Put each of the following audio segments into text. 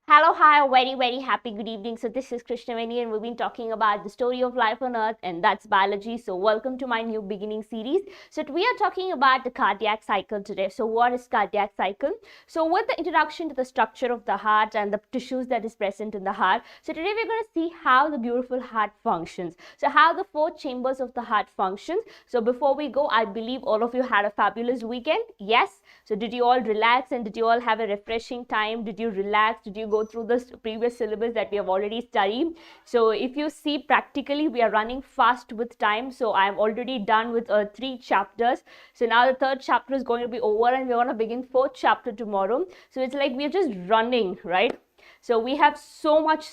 Hello, hi, very happy good evening. So this is Krishna and we've been talking about the story of life on earth, and that's biology. So welcome to my new beginning series. So we are talking about the cardiac cycle today. So what is cardiac cycle? So with the introduction to the structure of the heart and the tissues that is present in the heart. So today we're going to see how the beautiful heart functions. So how the four chambers of the heart functions. So before we go, I believe all of you had a fabulous weekend. Yes. So did you all relax and did you all have a refreshing time? Did you relax? Did you go through the previous syllabus that we have already studied? So if you see, practically we are running fast with time. So I'm already done with 3 chapters. So now the 3rd chapter is going to be over and we're going to begin 4th chapter tomorrow. So it's like we're just running, right? So we have so much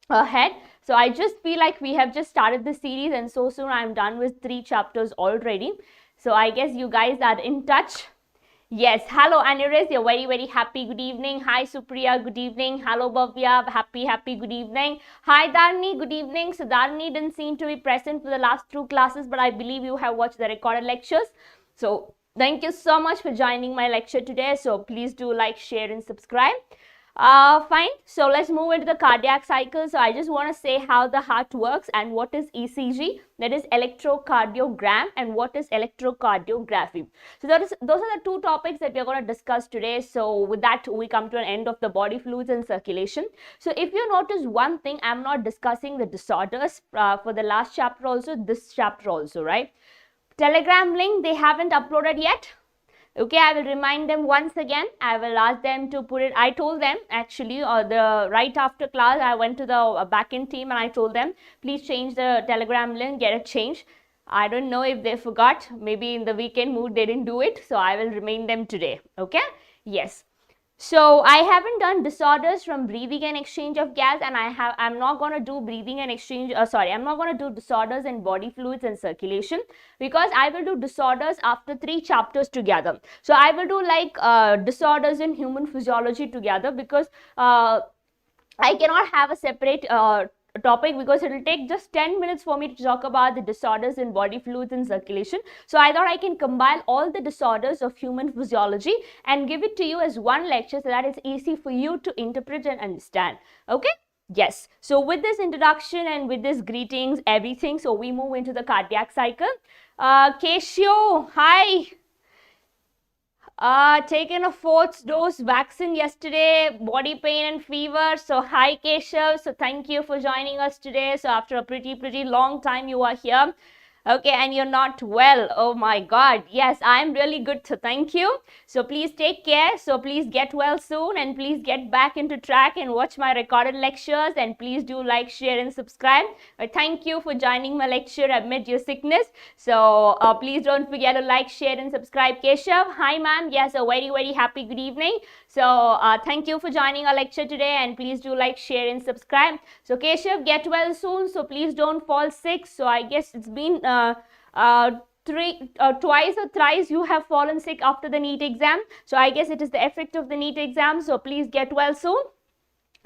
ahead. So I just feel like we have just started the series and so soon I'm done with 3 chapters already. So I guess you guys are in touch. Yes, hello Aniris, you're very happy good evening. Hi Supriya, good evening. Hello Bhavya, happy good evening. Hi Dharni, good evening. So Dharni didn't seem to be present for the last 2 classes, but I believe you have watched the recorded lectures. So thank you so much for joining my lecture today. So please do like, share and subscribe. Fine. So let's move into the cardiac cycle. So I just want to say how the heart works and what is ECG, that is electrocardiogram, and what is electrocardiography. So those are the 2 topics that we are going to discuss today. So with that, we come to an end of the body fluids and circulation. So if you notice one thing, I'm not discussing the disorders for the last chapter also, this chapter also, right? Telegram link, they haven't uploaded yet. Okay, I will remind them once again. I will ask them to put it. I told them actually, right after class, I went to the backend team and I told them, please change the Telegram link, get it changed. I don't know if they forgot. Maybe in the weekend mood they didn't do it. So I will remind them today. Okay. Yes. So I haven't done disorders from breathing and exchange of gas, and I'm not going to do breathing and exchange, I'm not going to do disorders in body fluids and circulation, because I will do disorders after 3 chapters together. So I will do like disorders in human physiology together, because I cannot have a separate topic, because it will take just 10 minutes for me to talk about the disorders in body fluids and circulation. So I thought I can combine all the disorders of human physiology and give it to you as one lecture so that it's easy for you to interpret and understand. Okay? Yes. So with this introduction and with this greetings, everything, so we move into the cardiac cycle. Kesho, hi. Taken a 4th dose vaccine yesterday, body pain and fever. So hi Keshav, so thank you for joining us today. So after a pretty long time you are here. Okay, and you're not well. Oh my God. Yes, I'm really good. So thank you. So please take care. So please get well soon and please get back into track and watch my recorded lectures. And please do like, share and subscribe. Thank you for joining my lecture amid your sickness. So please don't forget to like, share and subscribe. Keshav, hi ma'am. Yes, a very happy good evening. So thank you for joining our lecture today and please do like, share and subscribe. So Keshav, get well soon. So please don't fall sick. So I guess it's been twice or thrice you have fallen sick after the NEET exam. So I guess it is the effect of the NEET exam. So please get well soon.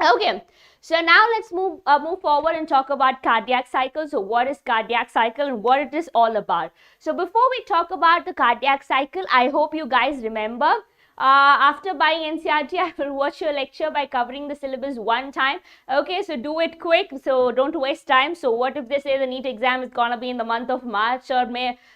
Okay, so now let's move forward and talk about cardiac cycle. So what is cardiac cycle and what it is all about? So before we talk about the cardiac cycle, I hope you guys remember, after buying NCERT, I will watch your lecture by covering the syllabus one time. Okay, so do it quick, so don't waste time. So what if they say the NEET exam is gonna be in the month of March or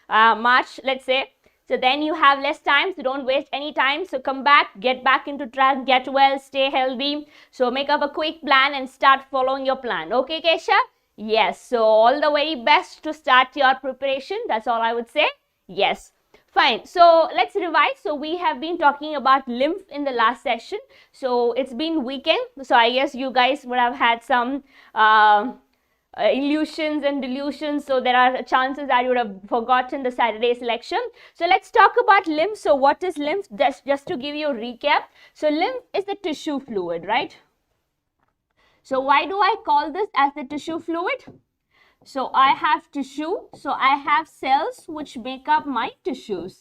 March, let's say. So then you have less time, so don't waste any time. So come back, get back into track, get well, stay healthy. So make up a quick plan and start following your plan. Okay, Kesha? Yes, so all the very best to start your preparation. That's all I would say. Yes. Fine. So let's revise. So we have been talking about lymph in the last session. So it's been weekend. So I guess you guys would have had some illusions and delusions, so there are chances that you would have forgotten the Saturday's lecture. So let's talk about lymph. So what is lymph? Just to give you a recap. So lymph is the tissue fluid, right? So why do I call this as the tissue fluid? So I have tissue, so I have cells which make up my tissues.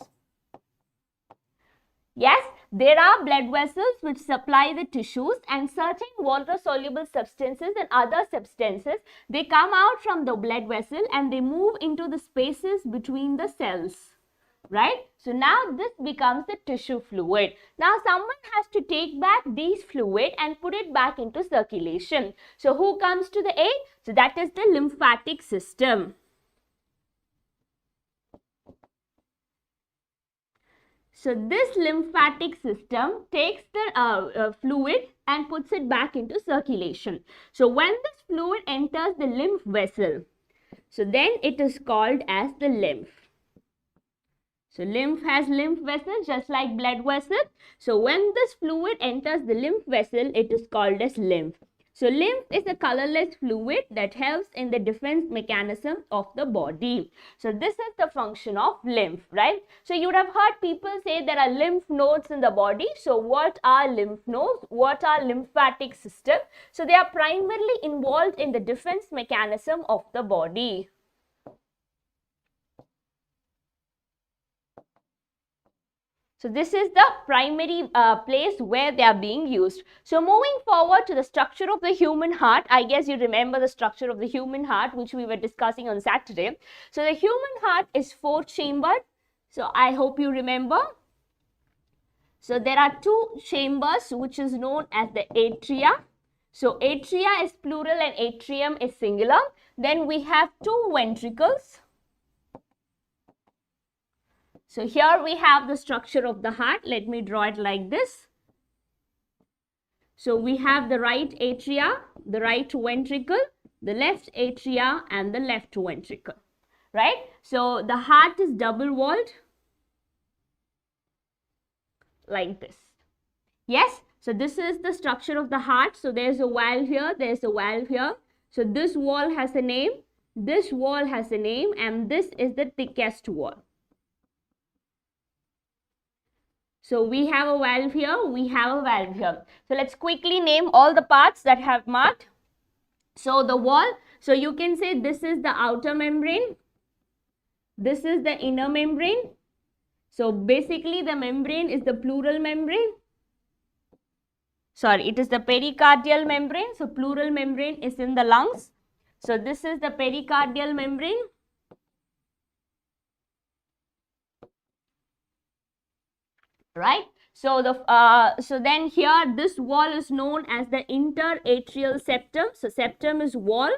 Yes, there are blood vessels which supply the tissues, and certain water-soluble substances and other substances, they come out from the blood vessel and they move into the spaces between the cells. right? So now this becomes the tissue fluid. Now someone has to take back these fluid and put it back into circulation. So who comes to the aid? So that is the lymphatic system. So this lymphatic system takes the fluid and puts it back into circulation. So when this fluid enters the lymph vessel, so then it is called as the lymph. So lymph has lymph vessels just like blood vessels. So when this fluid enters the lymph vessel, it is called as lymph. So lymph is a colorless fluid that helps in the defense mechanism of the body. So this is the function of lymph, right? So you would have heard people say there are lymph nodes in the body. So what are lymph nodes? What are lymphatic system? So they are primarily involved in the defense mechanism of the body. So this is the primary place where they are being used. So moving forward to the structure of the human heart, I guess you remember the structure of the human heart which we were discussing on Saturday. So the human heart is 4-chambered. So I hope you remember. So there are 2 chambers which is known as the atria. So atria is plural and atrium is singular. Then we have 2 ventricles. So here we have the structure of the heart. Let me draw it like this. So we have the right atria, the right ventricle, the left atria and the left ventricle, right? So the heart is double walled like this. Yes, so this is the structure of the heart. So there's a valve here, there's a valve here. So this wall has a name, this wall has a name, and this is the thickest wall. So we have a valve here, we have a valve here. So let's quickly name all the parts that have marked. So the wall, so you can say this is the outer membrane, this is the inner membrane. So basically the membrane is the pleural membrane. Sorry, it is the pericardial membrane. So pleural membrane is in the lungs. So this is the pericardial membrane. Right, so then here this wall is known as the interatrial septum. So septum is wall,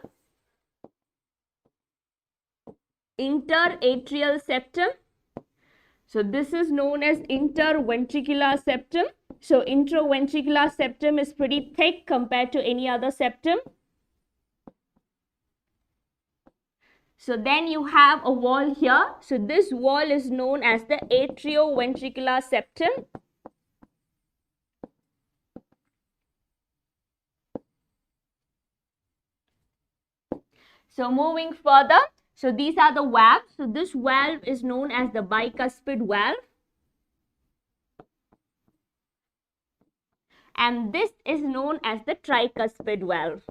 interatrial septum. So this is known as interventricular septum. So interventricular septum is pretty thick compared to any other septum. So then you have a wall here. So this wall is known as the atrioventricular septum. So moving further, so these are the valves. So this valve is known as the bicuspid valve. And this is known as the tricuspid valve.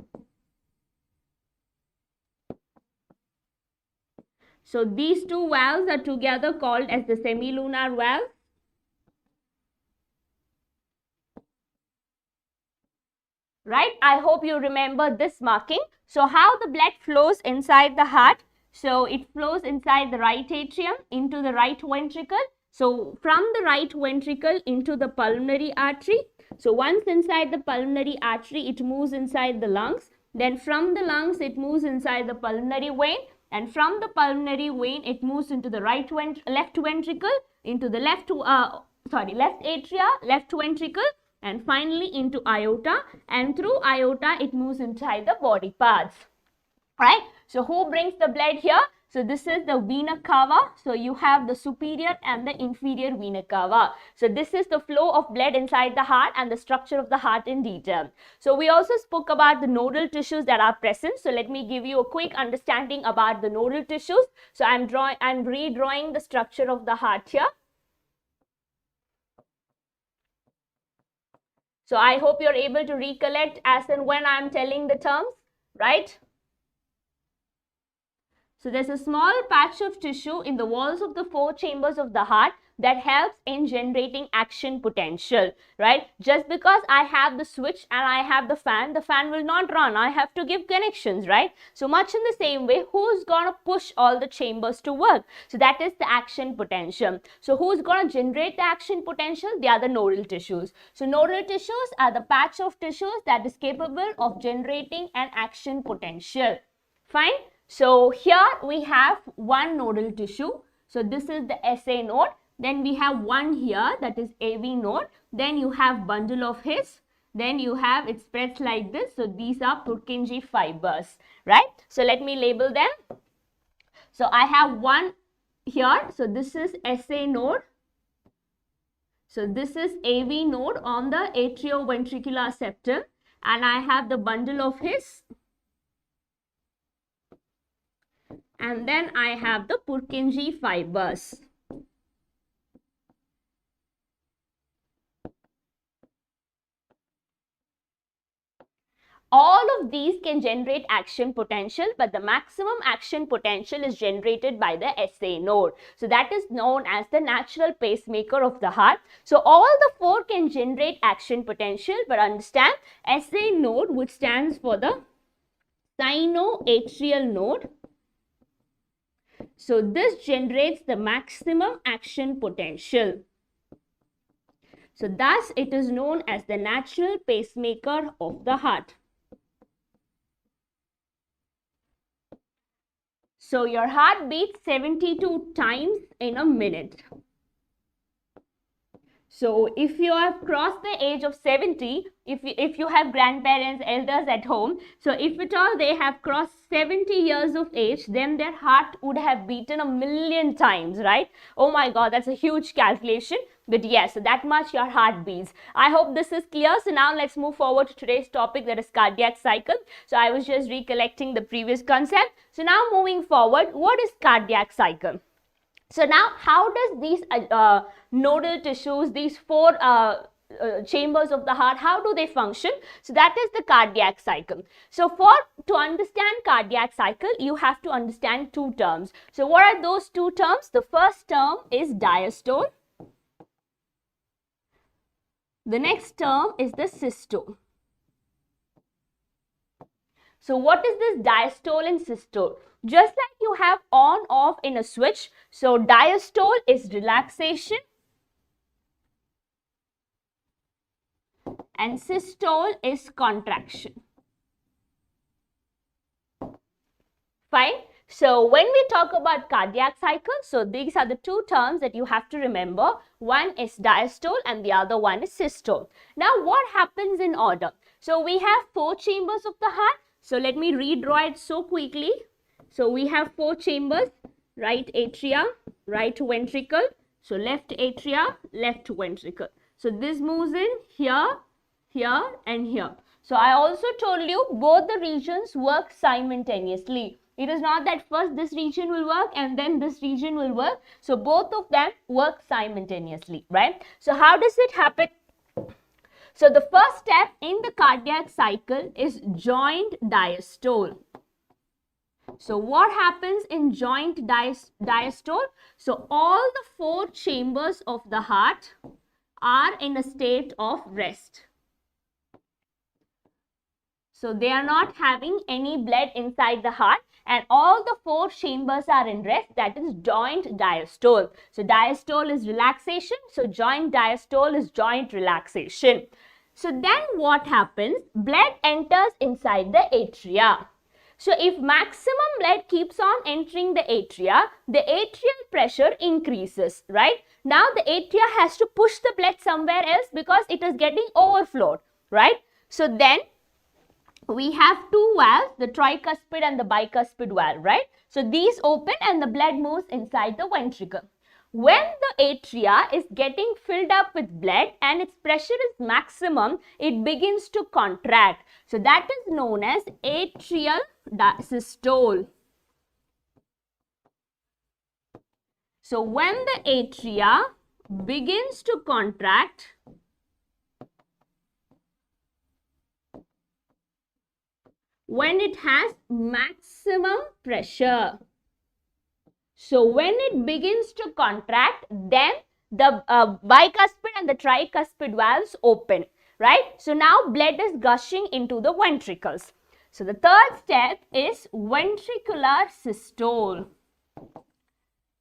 So these 2 valves are together called as the semilunar valve. Right, I hope you remember this marking. So how the blood flows inside the heart? So it flows inside the right atrium into the right ventricle. So from the right ventricle into the pulmonary artery. So once inside the pulmonary artery, it moves inside the lungs. Then from the lungs, it moves inside the pulmonary vein. And from the pulmonary vein, it moves into the left ventricle, into the left atria, left ventricle, and finally into aorta. And through aorta, it moves inside the body parts. Right? So who brings the blood here? So this is the vena cava. So you have the superior and the inferior vena cava. So this is the flow of blood inside the heart and the structure of the heart in detail. So we also spoke about the nodal tissues that are present. So let me give you a quick understanding about the nodal tissues. So I'm redrawing the structure of the heart here. So I hope you're able to recollect as and when I'm telling the terms, right? So there's a small patch of tissue in the walls of the 4 chambers of the heart that helps in generating action potential, right? Just because I have the switch and I have the fan will not run. I have to give connections, right? So much in the same way, who's gonna push all the chambers to work? So that is the action potential. So who's gonna generate the action potential? They are the nodal tissues. So nodal tissues are the patch of tissues that is capable of generating an action potential. Fine. So here we have one nodal tissue. So this is the SA node. Then we have one here, that is AV node. Then you have bundle of His. Then you have, it spreads like this. So these are Purkinje fibers, right? So let me label them. So I have one here. So this is SA node. So this is AV node on the atrioventricular septum. And I have the bundle of His. And then I have the Purkinje fibers. All of these can generate action potential, but the maximum action potential is generated by the SA node. So that is known as the natural pacemaker of the heart. So all the four can generate action potential, but understand SA node, which stands for the sinoatrial node. So this generates the maximum action potential. So thus it is known as the natural pacemaker of the heart. So your heart beats 72 times in a minute. So if you have crossed the age of 70, if you have grandparents, elders at home, so if at all they have crossed 70 years of age, then their heart would have beaten 1,000,000 times, right? Oh my God, that's a huge calculation. But yes, that much your heart beats. I hope this is clear. So now let's move forward to today's topic, that is cardiac cycle. So I was just recollecting the previous concept. So now moving forward, what is cardiac cycle? So now, how does these nodal tissues, these four chambers of the heart, how do they function? So that is the cardiac cycle. So to understand cardiac cycle, you have to understand two terms. So what are those two terms? The first term is diastole. The next term is the systole. So what is this diastole and systole? Just like you have on off in a switch, so diastole is relaxation and systole is contraction. Fine. So when we talk about cardiac cycle, so these are the two terms that you have to remember. One is diastole and the other one is systole. Now what happens in order? So we have four chambers of the heart. So let me redraw it so quickly. So we have four chambers, right atria, right ventricle. So left atria, left ventricle. So this moves in here, here and here. So I also told you both the regions work simultaneously. It is not that first this region will work and then this region will work. So both of them work simultaneously, right? So how does it happen? So the first step in the cardiac cycle is joint diastole. So what happens in joint diastole? So all the four chambers of the heart are in a state of rest. So they are not having any blood inside the heart and all the four chambers are in rest, that is joint diastole. So diastole is relaxation, so joint diastole is joint relaxation. So then what happens? Blood enters inside the atria. So if maximum blood keeps on entering the atria, the atrial pressure increases, right? Now the atria has to push the blood somewhere else because it is getting overflowed, right? So then we have two valves, the tricuspid and the bicuspid valve, right? So these open and the blood moves inside the ventricle. When the atria is getting filled up with blood and its pressure is maximum, it begins to contract. So that is known as atrial systole. So when the atria begins to contract, when it has maximum pressure. So when it begins to contract, then the bicuspid and the tricuspid valves open, right? So now blood is gushing into the ventricles. So the third step is ventricular systole.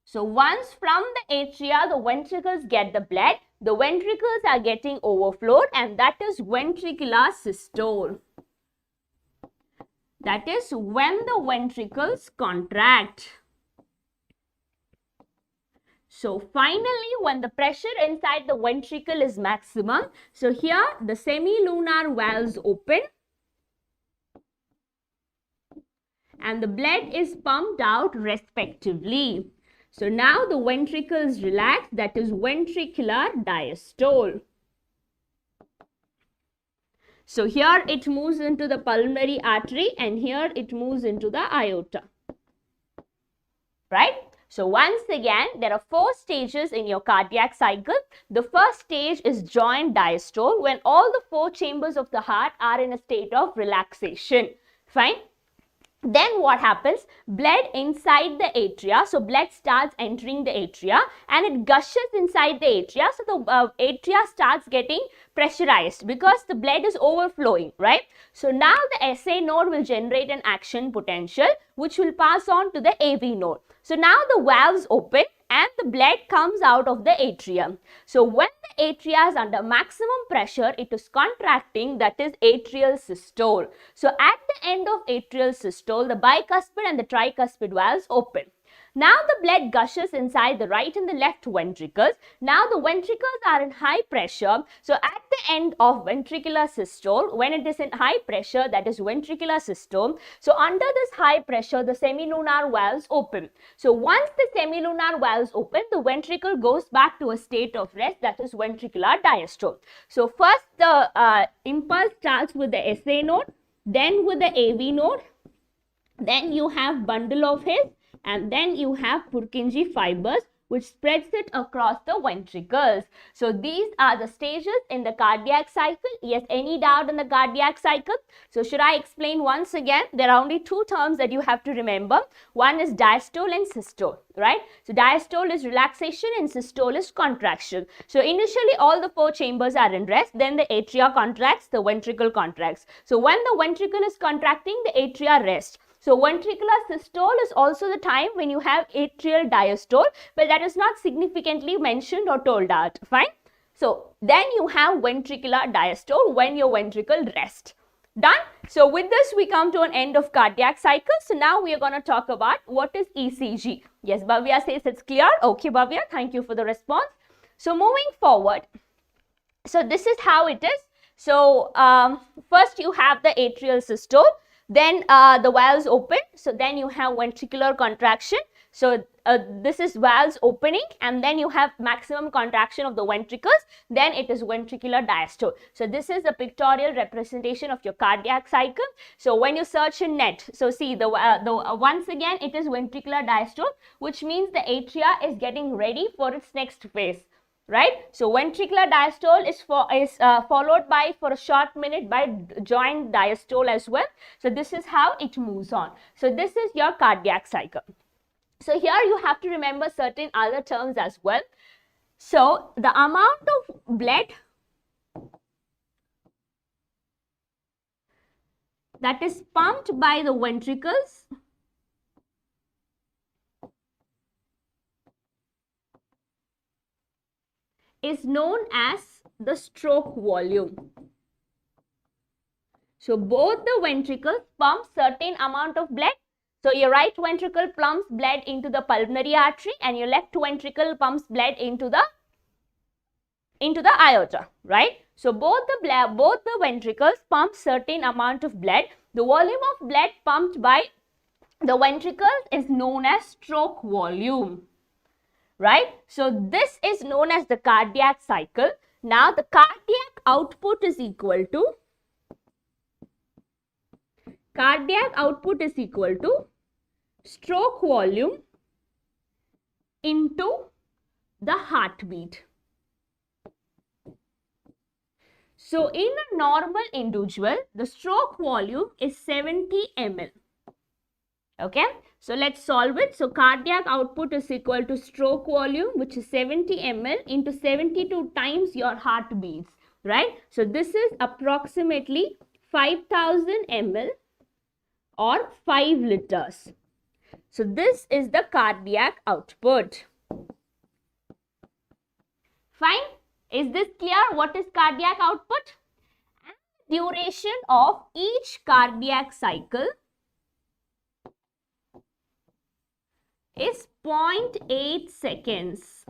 So once from the atria, the ventricles get the blood, the ventricles are getting overflowed, and that is ventricular systole. That is when the ventricles contract. So finally, when the pressure inside the ventricle is maximum, so here the semilunar valves open and the blood is pumped out respectively. So now the ventricles relax, that is ventricular diastole. So here it moves into the pulmonary artery and here it moves into the aorta, right? So once again, there are 4 stages in your cardiac cycle. The first stage is joint diastole, when all the 4 chambers of the heart are in a state of relaxation, fine? Then what happens? Blood inside the atria. So blood starts entering the atria and it gushes inside the atria. So the atria starts getting pressurized because the blood is overflowing, right? So now the SA node will generate an action potential which will pass on to the AV node. So now the valves open and the blood comes out of the atrium. So when the atria is under maximum pressure, it is contracting, that is atrial systole. So at the end of atrial systole, the bicuspid and the tricuspid valves open. Now the blood gushes inside the right and the left ventricles. Now the ventricles are in high pressure. So at the end of ventricular systole, when it is in high pressure, that is ventricular systole. So under this high pressure, the semilunar valves open. So once the semilunar valves open, the ventricle goes back to a state of rest, that is ventricular diastole. So first the impulse starts with the SA node, then with the AV node, then you have bundle of His, and then you have Purkinje fibers which spreads it across the ventricles. So these are the stages in the cardiac cycle. Yes, any doubt in the cardiac cycle? So should I explain once again? There are only 2 terms that you have to remember. One is diastole and systole, right? So diastole is relaxation and systole is contraction. So initially all the 4 chambers are in rest, then the atria contracts, the ventricle contracts. So when the ventricle is contracting, the atria rest. So ventricular systole is also the time when you have atrial diastole, but that is not significantly mentioned or told out, fine? So then you have ventricular diastole when your ventricle rests. Done? So with this we come to an end of cardiac cycle. So now we are going to talk about what is ECG. Yes, Bhavya says it's clear. Okay, Bhavya, thank you for the response. So moving forward, so this is how it is. So first you have the atrial systole. Then the valves open, so then you have ventricular contraction. So this is valves opening and then you have maximum contraction of the ventricles, then it is ventricular diastole. So this is the pictorial representation of your cardiac cycle. So when you search in net, so see once again it is ventricular diastole, which means the atria is getting ready for its next phase. Right? So ventricular diastole is followed by, for a short minute, by joint diastole as well. So this is how it moves on. So this is your cardiac cycle. So here you have to remember certain other terms as well. So the amount of blood that is pumped by the ventricles is known as the stroke volume. So both the ventricles pump certain amount of blood. So your right ventricle pumps blood into the pulmonary artery and your left ventricle pumps blood into the aorta, right? So both the ventricles pump certain amount of blood. The volume of blood pumped by the ventricles is known as stroke volume. Right? So this is known as the cardiac cycle. Now the cardiac output is equal to stroke volume into the heartbeat. So in a normal individual, the stroke volume is 70 ml. Okay, so let's solve it. So cardiac output is equal to stroke volume, which is 70 ml into 72 times your heartbeats, right? So this is approximately 5000 ml or 5 liters. So this is the cardiac output. Fine. Is this clear? What is cardiac output? And duration of each cardiac cycle is 0.8 seconds.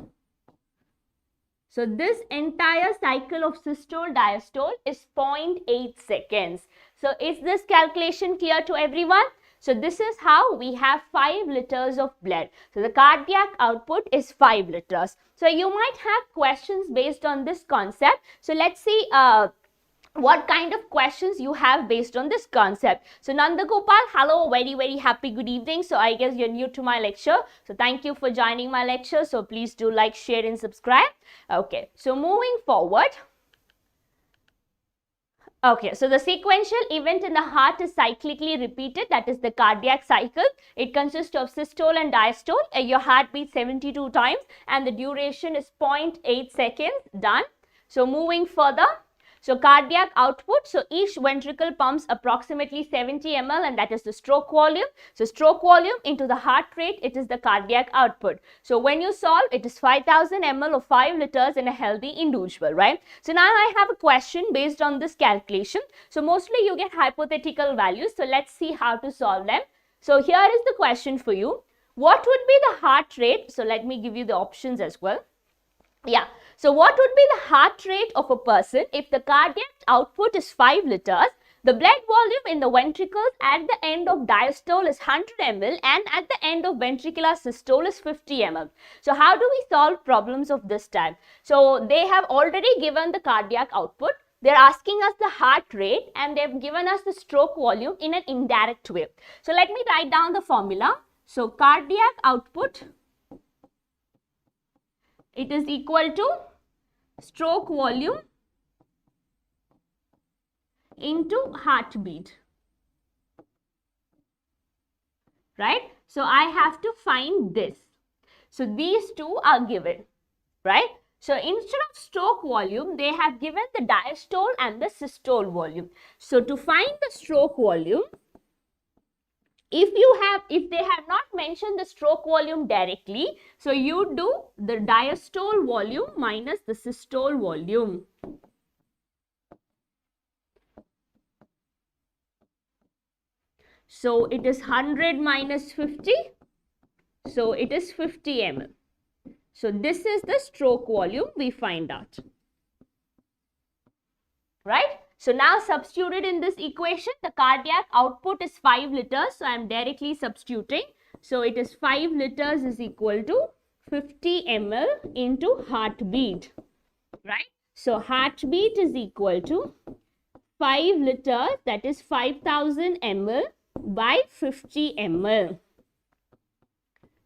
So this entire cycle of systole diastole is 0.8 seconds. So is this calculation clear to everyone? So this is how we have 5 liters of blood. So the cardiac output is 5 liters. So you might have questions based on this concept. So let's see what kind of questions you have based on this concept. So Nanda Gopal, hello, very happy good evening. So I guess you're new to my lecture. So thank you for joining my lecture. So please do like, share and subscribe. Okay, so moving forward. Okay, so the sequential event in the heart is cyclically repeated, that is the cardiac cycle. It consists of systole and diastole. Your heart beats 72 times and the duration is 0.8 seconds. Done. So moving further. So cardiac output, so each ventricle pumps approximately 70 ml and that is the stroke volume. So stroke volume into the heart rate, it is the cardiac output. So when you solve, it is 5000 ml or 5 liters in a healthy individual, right? So now I have a question based on this calculation. So mostly you get hypothetical values. So let's see how to solve them. So here is the question for you. What would be the heart rate? So let me give you the options as well. Yeah. So what would be the heart rate of a person if the cardiac output is 5 liters, the blood volume in the ventricles at the end of diastole is 100 ml and at the end of ventricular systole is 50 ml. So how do we solve problems of this type? So they have already given the cardiac output. They're asking us the heart rate and they've given us the stroke volume in an indirect way. So let me write down the formula. So cardiac output, it is equal to stroke volume into heartbeat, right? So I have to find this. So these two are given, right? So instead of stroke volume, they have given the diastole and the systole volume. So to find the stroke volume, if they have not mentioned the stroke volume directly, so you do the diastole volume minus the systole volume. So it is 100 minus 50. So it is 50 ml. So this is the stroke volume we find out. Right? So now substituted in this equation, the cardiac output is 5 liters. So I am directly substituting. So it is 5 liters is equal to 50 ml into heartbeat. Right? So heartbeat is equal to 5 liters, that is 5000 ml by 50 ml.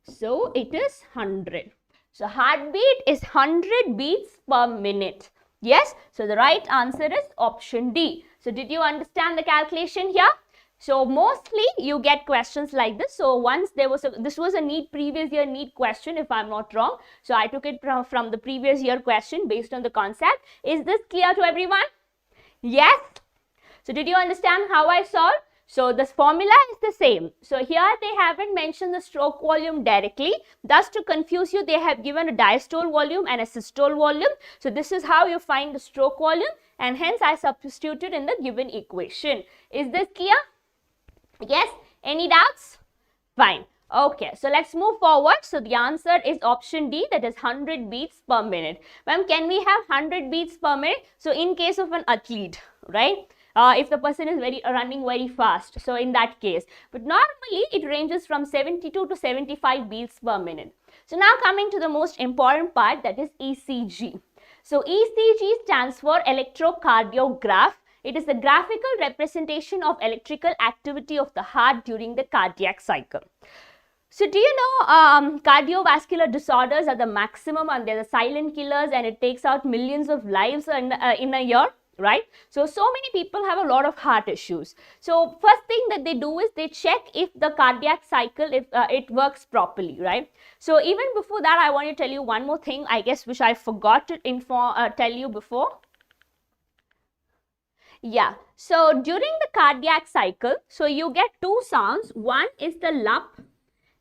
So it is 100. So heartbeat is 100 beats per minute. Yes, so the right answer is option D. So did you understand the calculation here? So mostly you get questions like this. So once this was a NEET previous year NEET question if I'm not wrong. So I took it from the previous year question based on the concept. Is this clear to everyone? Yes. So did you understand how I solved? So this formula is the same. So here they haven't mentioned the stroke volume directly. Thus to confuse you, they have given a diastole volume and a systole volume. So this is how you find the stroke volume and hence I substituted in the given equation. Is this clear? Yes. Any doubts? Fine. Okay, so let's move forward. So the answer is option D, that is 100 beats per minute. Ma'am, can we have 100 beats per minute? So in case of an athlete, right? If the person is running very fast, so in that case, but normally it ranges from 72 to 75 beats per minute. So now coming to the most important part, that is ECG. So ECG stands for electrocardiograph. It is the graphical representation of electrical activity of the heart during the cardiac cycle. So do you know cardiovascular disorders are the maximum and they're the silent killers and it takes out millions of lives in a year? right? So many people have a lot of heart issues. So first thing that they do is they check if the cardiac cycle, if it works properly, right? So even before that, I want to tell you one more thing, I guess, which I forgot to tell you before. Yeah, so during the cardiac cycle, so you get two sounds. One is the lup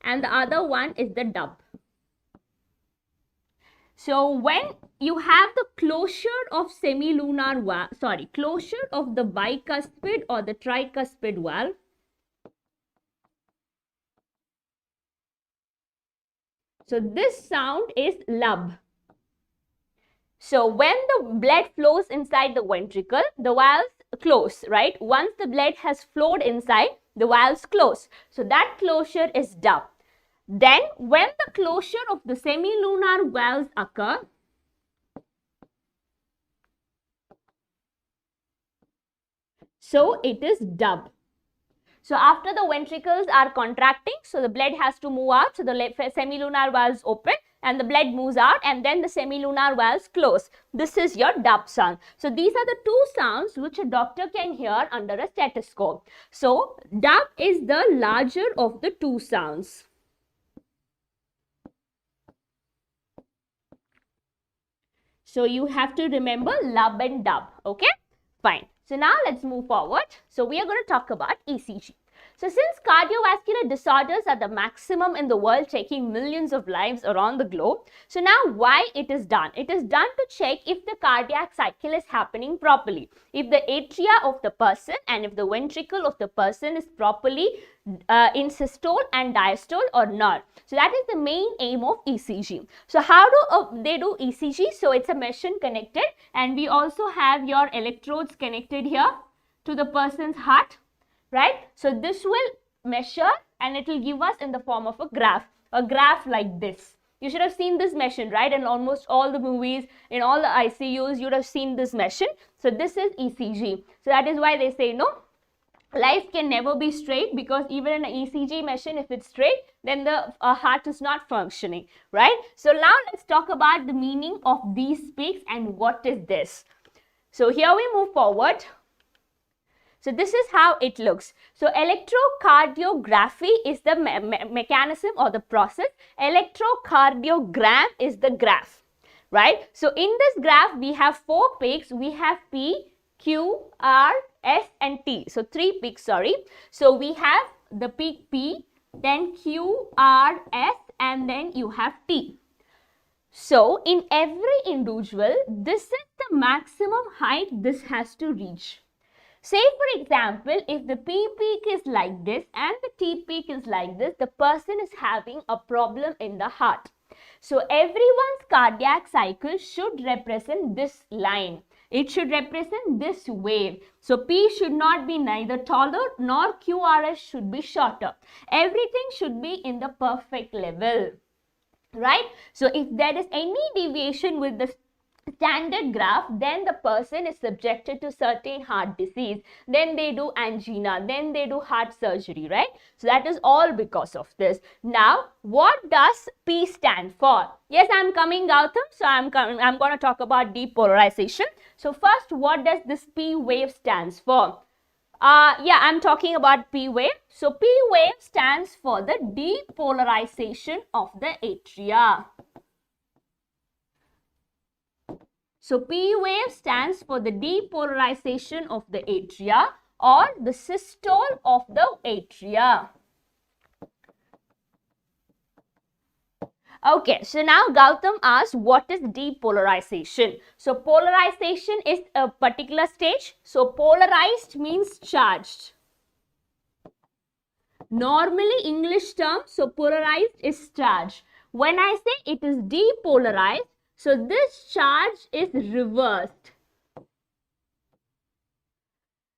and the other one is the dub. So when you have the closure of semilunar valve, closure of the bicuspid or the tricuspid valve, so this sound is lub. So when the blood flows inside the ventricle, the valves close, right? Once the blood has flowed inside, the valves close. So that closure is dub. Then when the closure of the semilunar valves occur, so it is dub. So after the ventricles are contracting, so the blood has to move out, so the semilunar valves open and the blood moves out, and then the semilunar valves close. This is your dub sound. So these are the two sounds which a doctor can hear under a stethoscope. So dub is the larger of the two sounds. So you have to remember lub and dub, okay? Fine. So now let's move forward. So we are going to talk about ECG. So since cardiovascular disorders are the maximum in the world, taking millions of lives around the globe, so now why it is done? It is done to check if the cardiac cycle is happening properly, if the atria of the person and if the ventricle of the person is properly in systole and diastole or not. So that is the main aim of ECG. So how do they do ECG? So it's a machine connected, and we also have your electrodes connected here to the person's heart, right? So this will measure and it will give us in the form of a graph like this. You should have seen this machine, right? In almost all the movies, in all the ICUs, you would have seen this machine. So this is ECG. So that is why they say, no, life can never be straight, because even in an ECG machine, if it's straight, then the heart is not functioning, right? So now let's talk about the meaning of these peaks and what is this. So here we move forward. So this is how it looks. So electrocardiography is the mechanism or the process. Electrocardiogram is the graph, right? So in this graph, we have four peaks. We have P, Q, R, S and T. So three peaks, sorry. So we have the peak P, then Q, R, S and then you have T. So in every individual, this is the maximum height this has to reach. Say for example, if the P peak is like this and the T peak is like this, the person is having a problem in the heart. So everyone's cardiac cycle should represent this line. It should represent this wave. So P should not be neither taller nor QRS should be shorter. Everything should be in the perfect level, right? So if there is any deviation with the standard graph, then the person is subjected to certain heart disease, then they do angina, then they do heart surgery, right? So that is all because of this. Now what does P stand for? Yes, I'm coming, Gautam. So I'm going to talk about depolarization. So first, what does this P wave stands for? Yeah, I'm talking about P wave. So P wave stands for the depolarization of the atria. So P wave stands for the depolarization of the atria or the systole of the atria. Okay, so now Gautam asks, what is depolarization? So polarization is a particular stage. So polarized means charged. Normally English term, so polarized is charged. When I say it is depolarized, so this charge is reversed.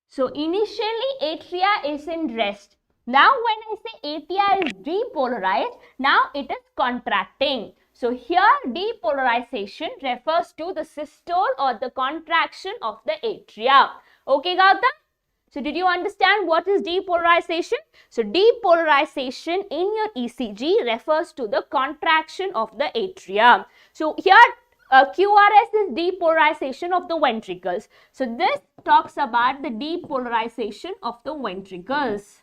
So initially atria is in rest. Now when I say atria is depolarized, now it is contracting. So here depolarization refers to the systole or the contraction of the atria. Okay, Gautam? So did you understand what is depolarization? So depolarization in your ECG refers to the contraction of the atria. So here QRS is depolarization of the ventricles. So this talks about the depolarization of the ventricles.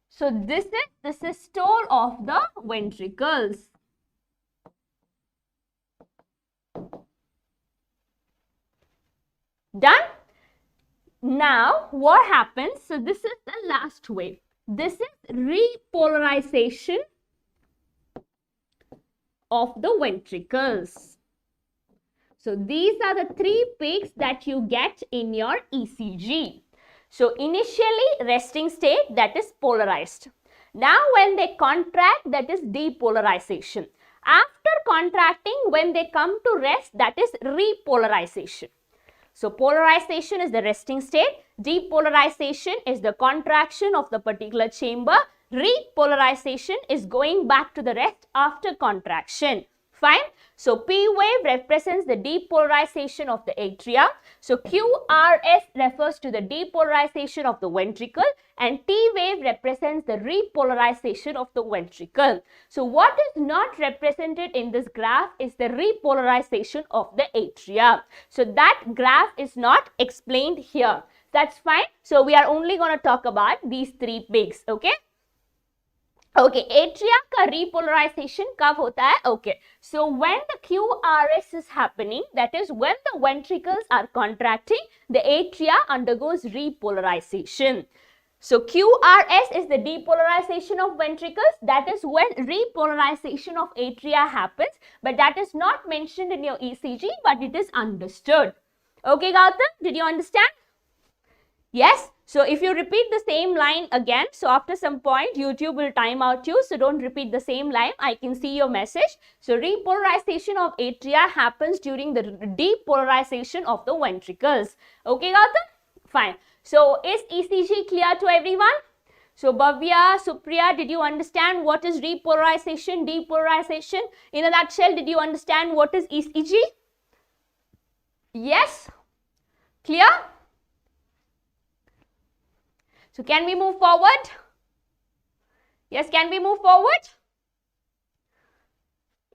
So this is the systole of the ventricles. Done? Now what happens? So this is the last wave. This is repolarization of the ventricles. So these are the three peaks that you get in your ECG. So initially resting state, that is polarized. Now when they contract, that is depolarization. After contracting, when they come to rest, that is repolarization. So polarization is the resting state, depolarization is the contraction of the particular chamber, repolarization is going back to the rest after contraction. Fine. So P wave represents the depolarization of the atria. So QRS refers to the depolarization of the ventricle, and T wave represents the repolarization of the ventricle. So what is not represented in this graph is the repolarization of the atria. So that graph is not explained here. That's fine. So we are only going to talk about these three peaks. Okay. Okay, atria का repolarization कब होता है? Okay, so when the QRS is happening, that is when the ventricles are contracting, the atria undergoes repolarization. So QRS is the depolarization of ventricles. That is when repolarization of atria happens, but that is not mentioned in your ECG, but it is understood. Okay, Gautam, did you understand? Yes. So if you repeat the same line again, so after some point YouTube will time out you, so don't repeat the same line. I can see your message. So repolarization of atria happens during the depolarization of the ventricles. Okay, Gautam? Fine. So is ECG clear to everyone? So Bhavya, Supriya, did you understand what is repolarization, depolarization? In a nutshell, did you understand what is ECG? Yes? Clear? So can we move forward? Yes, can we move forward?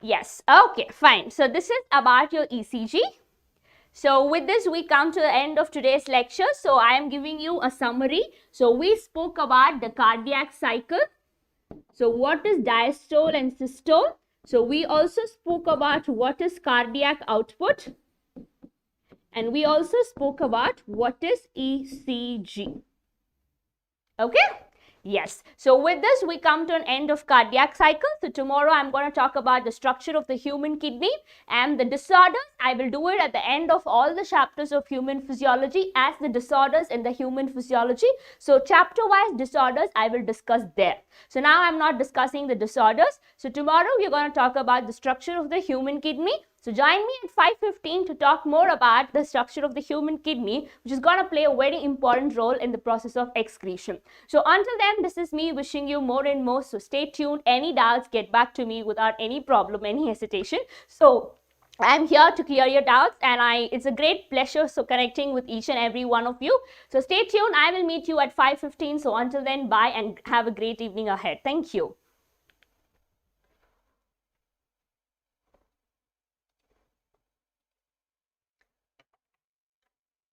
Yes, okay, fine. So this is about your ECG. So with this, we come to the end of today's lecture. So I am giving you a summary. So we spoke about the cardiac cycle. So what is diastole and systole? So we also spoke about what is cardiac output. And we also spoke about what is ECG. Okay? Yes. So with this, we come to an end of cardiac cycle. So tomorrow, I'm going to talk about the structure of the human kidney and the disorders. I will do it at the end of all the chapters of human physiology as the disorders in the human physiology. So chapter-wise disorders, I will discuss there. So now I'm not discussing the disorders. So tomorrow, we're going to talk about the structure of the human kidney. So join me at 5:15 to talk more about the structure of the human kidney, which is going to play a very important role in the process of excretion. So until then, this is me wishing you more and more. So stay tuned. Any doubts, get back to me without any problem, any hesitation. So I'm here to clear your doubts, and it's a great pleasure connecting with each and every one of you. So stay tuned. I will meet you at 5:15. So until then, bye and have a great evening ahead. Thank you.